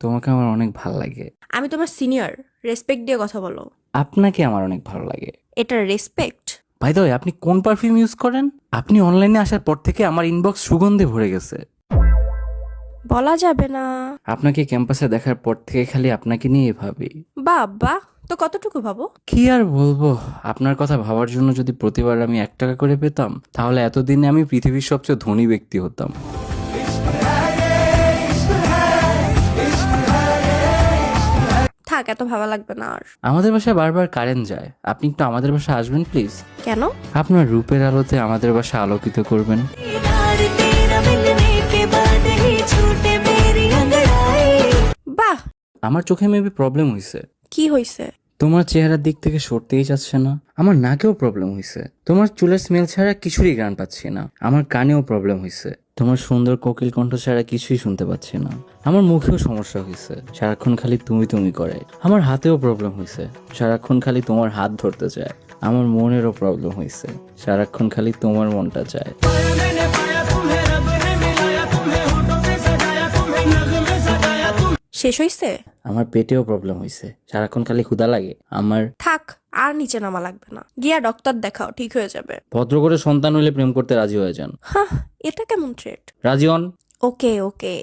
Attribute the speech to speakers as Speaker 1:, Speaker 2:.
Speaker 1: তোমাকে আমার অনেক ভালো লাগে।
Speaker 2: আমি তোমার সিনিয়র, রেসপেক্ট দিয়ে কথা বলো।
Speaker 1: আপনাকে আমার অনেক ভালো লাগে।
Speaker 2: এটা রেসপেক্ট?
Speaker 1: বাই দ্য ওয়ে, আপনি কোন পারফিউম ইউজ করেন? আপনি অনলাইনে আসার পর থেকে আমার ইনবক্স সুগন্ধে ভরে গেছে।
Speaker 2: বলা যাবে না।
Speaker 1: আপনাকে ক্যাম্পাসে দেখার পর থেকে খালি আপনাকে নিয়ে ভাবি।
Speaker 2: বাবা, তো কতটুকু ভাবো?
Speaker 1: কি আর বলবো, আপনার কথা ভাবার জন্য যদি প্রতিবার আমি 1 টাকা করে পেতাম তাহলে এতদিনে আমি পৃথিবীর সবচেয়ে ধনী ব্যক্তি হতাম।
Speaker 2: থাক, এত ভাবা লাগবে না আর।
Speaker 1: আমাদের বাসায় বারবার কারেন্ট যায়, আপনি একটু আমাদের বাসায় আসবেন প্লিজ।
Speaker 2: কেন?
Speaker 1: আপনার রূপের আলোতে আমাদের বাসা আলোকিত করবেন।
Speaker 2: বাহ।
Speaker 1: আমার চোখে মেবি প্রবলেম হয়েছে।
Speaker 2: কি হইছে?
Speaker 1: তোমার চেহারার দিক থেকে সরতেই যাচ্ছে না। আমার নাকেও প্রবলেম হয়েছে। তোমার চুলের স্মেল ছাড়া কিছুরই গান পাচ্ছি না। আমার কানেও প্রবলেম হয়েছে। তোমার সুন্দর কোকিল কণ্ঠ ছাড়া কিছুই শুনতে পাচ্ছি না। আমার মুখেও সমস্যা হয়েছে, সারাক্ষণ খালি তুমি তুমি করে। আমার হাতেও প্রবলেম হয়েছে, সারাক্ষণ খালি তোমার হাত ধরতে চায়। আমার মনেরও প্রবলেম হয়েছে, সারাক্ষণ খালি তোমার মনটা চায়।
Speaker 2: শেষ হইছে?
Speaker 1: আমার পেটেও প্রবলেম হয়েছে, সারাক্ষণ খালি ক্ষুধা লাগে আমার।
Speaker 2: থাক, আর নিচে নামা লাগবে না, গিয়া ডক্টর দেখাও, ঠিক হয়ে যাবে।
Speaker 1: ভদ্র করে সন্তান হইলে প্রেম করতে রাজি হয়ে যান।
Speaker 2: হ্যাঁ, এটা কেমন ট্রেট?
Speaker 1: রাজি হন।
Speaker 2: ওকে ওকে।